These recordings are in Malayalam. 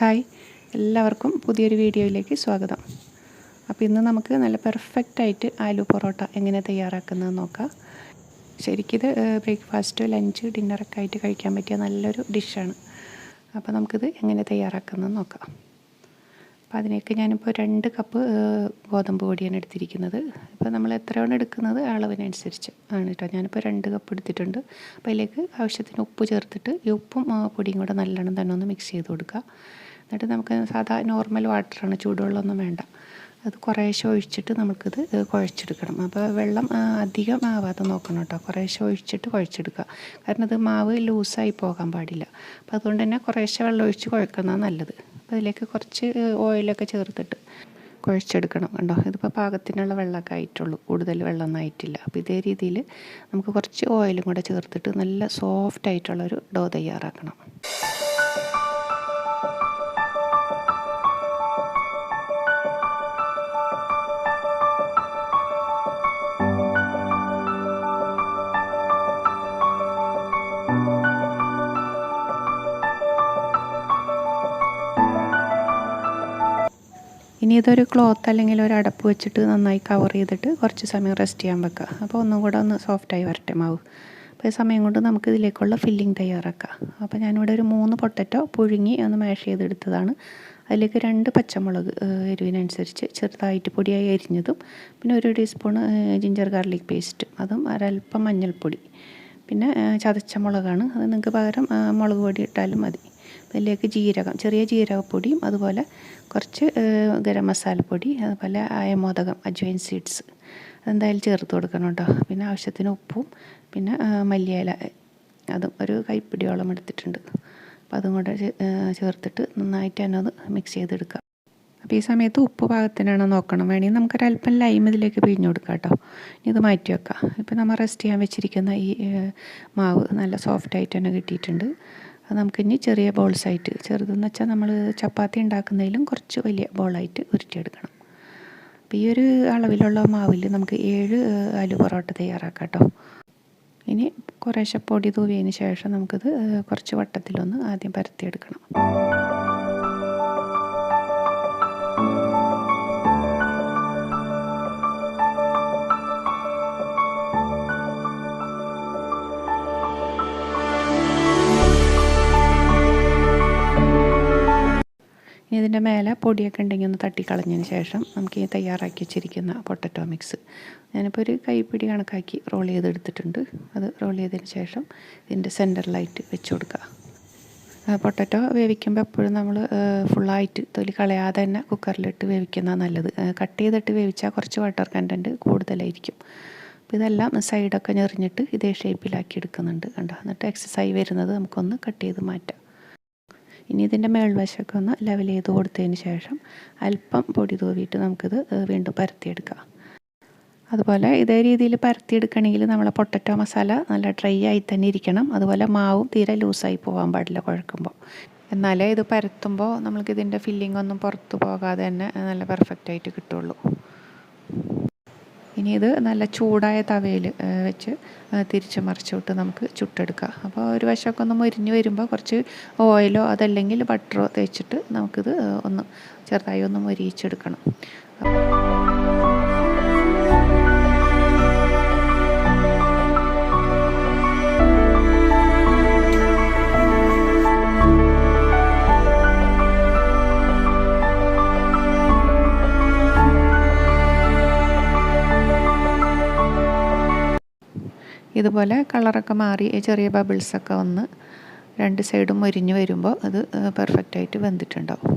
ഹായ്, എല്ലാവർക്കും പുതിയൊരു വീഡിയോയിലേക്ക് സ്വാഗതം. അപ്പോൾ ഇന്ന് നമുക്ക് നല്ല പെർഫെക്റ്റായിട്ട് ആലു പൊറോട്ട എങ്ങനെ തയ്യാറാക്കുന്നത് നോക്കാം. ശരിക്കിത് ബ്രേക്ക്ഫാസ്റ്റ്, ലഞ്ച്, ഡിന്നറൊക്കെ ആയിട്ട് കഴിക്കാൻ പറ്റിയ നല്ലൊരു ഡിഷാണ്. അപ്പോൾ നമുക്കിത് എങ്ങനെ തയ്യാറാക്കുന്നത് നോക്കാം. അപ്പോൾ അതിലേക്ക് ഞാനിപ്പോൾ 2 കപ്പ് ഗോതമ്പ് പൊടിയാണ് എടുത്തിരിക്കുന്നത്. ഇപ്പോൾ നമ്മൾ എത്രയാണ് എടുക്കുന്നത് അളവിനനുസരിച്ച് ആണ് കേട്ടോ. ഞാനിപ്പോൾ 2 കപ്പ് എടുത്തിട്ടുണ്ട്. അപ്പോൾ അതിലേക്ക് ആവശ്യത്തിന് ഉപ്പ് ചേർത്തിട്ട് ഈ ഉപ്പും പൊടിയും കൂടെ നല്ലോണം തന്നെ ഒന്ന് മിക്സ് ചെയ്ത് കൊടുക്കുക. എന്നിട്ട് നമുക്ക് സാധാ നോർമൽ വാട്ടറാണ്, ചൂടുവെള്ളമൊന്നും വേണ്ട. അത് കുറേശ്ശെ ഒഴിച്ചിട്ട് നമുക്കിത് കുഴച്ചെടുക്കണം. അപ്പോൾ വെള്ളം അധികം ആവാതെ നോക്കണം കേട്ടോ. കുറേശ്ശെ ഒഴിച്ചിട്ട് കുഴച്ചെടുക്കുക. കാരണം ഇത് മാവ് ലൂസായി പോകാൻ പാടില്ല. അപ്പോൾ അതുകൊണ്ട് തന്നെ കുറേശ്ശെ വെള്ളം ഒഴിച്ച് കുഴക്കുന്നതാണ് നല്ലത്. അപ്പോൾ അതിലേക്ക് കുറച്ച് ഓയിലൊക്കെ ചേർത്തിട്ട് കുഴച്ചെടുക്കണം. കണ്ടോ, ഇതിപ്പോൾ പാകത്തിനുള്ള വെള്ളമൊക്കെ ആയിട്ടുള്ളൂ, കൂടുതൽ വെള്ളമൊന്നും ആയിട്ടില്ല. അപ്പോൾ ഇതേ രീതിയിൽ നമുക്ക് കുറച്ച് ഓയിലും കൂടെ ചേർത്തിട്ട് നല്ല സോഫ്റ്റായിട്ടുള്ളൊരു ഡോ തയ്യാറാക്കണം. ഇനി ഇതൊരു ക്ലോത്ത് അല്ലെങ്കിൽ ഒരു അടപ്പ് വെച്ചിട്ട് നന്നായി കവർ ചെയ്തിട്ട് കുറച്ച് സമയം റെസ്റ്റ് ചെയ്യാൻ വെക്കുക. അപ്പോൾ ഒന്നും കൂടെ ഒന്ന് സോഫ്റ്റായി വരട്ടെ മാവ്. അപ്പോൾ ഈ സമയം കൊണ്ട് നമുക്ക് ഇതിലേക്കുള്ള ഫില്ലിങ് തയ്യാറാക്കാം. അപ്പോൾ ഞാനിവിടെ ഒരു 3 പൊട്ടറ്റോ പുഴുങ്ങി ഒന്ന് മാഷ് ചെയ്തെടുത്തതാണ്. അതിലേക്ക് 2 പച്ചമുളക് എരിവിനനുസരിച്ച് ചെറുതായിട്ട് പൊടിയായി അരിഞ്ഞതും, പിന്നെ 1 ടീസ്പൂൺ ജിഞ്ചർ ഗാർലിക് പേസ്റ്റ്, അതും ഒരൽപ്പം മഞ്ഞൾപ്പൊടി, പിന്നെ ചതച്ച മുളകാണ്. അത് നിങ്ങൾക്ക് പകരം മുളക് പൊടി ഇട്ടാലും മതി. അതിലേക്ക് ജീരകം, ചെറിയ ജീരകപ്പൊടിയും, അതുപോലെ കുറച്ച് ഗരം മസാലപ്പൊടി, അതുപോലെ അയമോദകം, അജ്വൈൻ സീഡ്സ് അതെന്തായാലും ചേർത്ത് കൊടുക്കണം കേട്ടോ. പിന്നെ ആവശ്യത്തിന് ഉപ്പും, പിന്നെ മല്ലിയില അതും ഒരു കൈപ്പിടിയോളം എടുത്തിട്ടുണ്ട്. അപ്പോൾ അതും കൂടെ ചേർത്തിട്ട് നന്നായിട്ട് തന്നെ അത് മിക്സ് ചെയ്തെടുക്കുക. അപ്പോൾ ഈ സമയത്ത് ഉപ്പ് പാകത്തിനാണ് നോക്കണം. വേണമെങ്കിൽ നമുക്കൊരല്പം ലൈം ഇതിലേക്ക് പിഴിഞ്ഞ് കൊടുക്കാം കേട്ടോ. ഇത് മാറ്റി വെക്കാം. ഇപ്പോൾ നമ്മൾ റെസ്റ്റ് ചെയ്യാൻ വെച്ചിരിക്കുന്ന ഈ മാവ് നല്ല സോഫ്റ്റായിട്ട് തന്നെ കിട്ടിയിട്ടുണ്ട്. അത് നമുക്കിനി ചെറിയ ബോൾസായിട്ട്, ചെറുതെന്ന് വെച്ചാൽ നമ്മൾ ചപ്പാത്തി ഉണ്ടാക്കുന്നതിലും കുറച്ച് വലിയ ബോളായിട്ട് ഉരുട്ടിയെടുക്കണം. അപ്പോൾ ഈ ഒരു അളവിലുള്ള മാവിൽ നമുക്ക് 7 ആലു പൊറോട്ട തയ്യാറാക്കാം കേട്ടോ. ഇനി കുറേശ്ശെ പൊടി തൂവിയതിന് ശേഷം നമുക്കിത് കുറച്ച് വട്ടത്തിലൊന്ന് ആദ്യം പരത്തിയെടുക്കണം. ഇനി ഇതിൻ്റെ മേലെ പൊടിയൊക്കെ ഉണ്ടെങ്കിൽ ഒന്ന് തട്ടിക്കളഞ്ഞതിന് ശേഷം നമുക്ക് ഈ തയ്യാറാക്കി വെച്ചിരിക്കുന്ന പൊട്ടറ്റോ മിക്സ് ഞാനിപ്പോൾ ഒരു കൈപ്പിടി കണക്കാക്കി റോൾ ചെയ്തെടുത്തിട്ടുണ്ട്. അത് റോൾ ചെയ്തതിന് ശേഷം ഇതിൻ്റെ സെൻറ്ററിലായിട്ട് വെച്ച് കൊടുക്കുക. പൊട്ടറ്റോ വേവിക്കുമ്പോൾ എപ്പോഴും നമ്മൾ ഫുള്ളായിട്ട് തൊലി കളയാതെ തന്നെ കുക്കറിലിട്ട് വേവിക്കുന്നതാണ് നല്ലത്. കട്ട് ചെയ്തിട്ട് വേവിച്ചാൽ കുറച്ച് വാട്ടർ കണ്ടൻറ്റ് കൂടുതലായിരിക്കും. അപ്പോൾ ഇതെല്ലാം സൈഡൊക്കെ ഞെറിഞ്ഞിട്ട് ഇതേ ഷേപ്പിലാക്കി എടുക്കുന്നുണ്ട് കണ്ടോ. എന്നിട്ട് എക്സസൈസ് വരുന്നത് നമുക്കൊന്ന് കട്ട് ചെയ്ത് മാറ്റാം. ഇനി ഇതിൻ്റെ മേൾവശമൊക്കെ ഒന്ന് ലെവൽ ചെയ്ത് കൊടുത്തതിന് ശേഷം അല്പം പൊടി തൂവിയിട്ട് നമുക്കിത് വീണ്ടും പരത്തിയെടുക്കാം. അതുപോലെ ഇതേ രീതിയിൽ പരത്തിയെടുക്കണമെങ്കിൽ നമ്മളെ പൊട്ടറ്റോ മസാല നല്ല ഡ്രൈ ആയി തന്നെ ഇരിക്കണം. അതുപോലെ മാവും തീരെ ലൂസായി പോകാൻ പാടില്ല കുഴക്കുമ്പോൾ. എന്നാലേ ഇത് പരത്തുമ്പോൾ നമുക്കിതിൻ്റെ ഫില്ലിംഗ് ഒന്നും പുറത്ത് പോകാതെ തന്നെ നല്ല പെർഫെക്റ്റായിട്ട് കിട്ടുള്ളൂ. ഇനി ഇത് നല്ല ചൂടായ തവയിൽ വെച്ച് തിരിച്ച് മറിച്ചിട്ട് നമുക്ക് ചുട്ടെടുക്കാം. അപ്പോൾ ഒരു വശമൊക്കെ ഒന്ന് മൊരിഞ്ഞ് വരുമ്പോൾ കുറച്ച് ഓയിലോ അതല്ലെങ്കിൽ ബട്ടറോ തേച്ചിട്ട് നമുക്കിത് ഒന്ന് ചെറുതായി ഒന്ന് മൊരിയിച്ചെടുക്കണം. ഇതുപോലെ കളറൊക്കെ മാറി ചെറിയ ബബിൾസൊക്കെ വന്ന് 2 സൈഡും മൊരിഞ്ഞ് വരുമ്പോൾ അത് പെർഫെക്റ്റായിട്ട് വെന്തിട്ടുണ്ടാവും.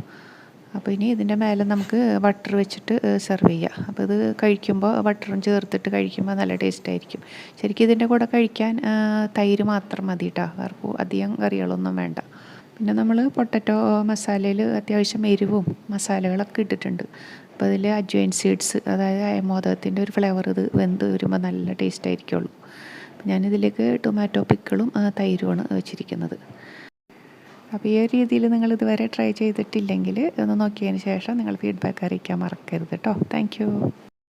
അപ്പോൾ ഇനി ഇതിൻ്റെ മേലെ നമുക്ക് ബട്ടർ വെച്ചിട്ട് സെർവ് ചെയ്യാം. അപ്പോൾ ഇത് കഴിക്കുമ്പോൾ ബട്ടറും ചേർത്തിട്ട് കഴിക്കുമ്പോൾ നല്ല ടേസ്റ്റായിരിക്കും. ശരിക്കും ഇതിൻ്റെ കൂടെ കഴിക്കാൻ തൈര് മാത്രം മതി കേട്ടോ. വേറെ അധികം കറികളൊന്നും വേണ്ട. പിന്നെ നമ്മൾ പൊട്ടറ്റോ മസാലയിൽ അത്യാവശ്യം എരിവും മസാലകളൊക്കെ ഇട്ടിട്ടുണ്ട്. അപ്പോൾ അതിൽ അജ്വൈൻ സീഡ്സ്, അതായത് അയമോദകത്തിൻ്റെ ഒരു ഫ്ലേവർ ഇത് വെന്ത് വരുമ്പോൾ നല്ല ടേസ്റ്റ് ആയിരിക്കുള്ളൂ. ഞാനിതിലേക്ക് ടൊമാറ്റോ പിക്കിളും തൈരുമാണ് വെച്ചിരിക്കുന്നത്. അപ്പോൾ ഈ ഒരു രീതിയിൽ നിങ്ങൾ ഇതുവരെ ട്രൈ ചെയ്തിട്ടില്ലെങ്കിൽ ഒന്ന് നോക്കിയതിന് ശേഷം നിങ്ങൾ ഫീഡ്ബാക്ക് അറിയിക്കാൻ മറക്കരുത് കേട്ടോ. താങ്ക്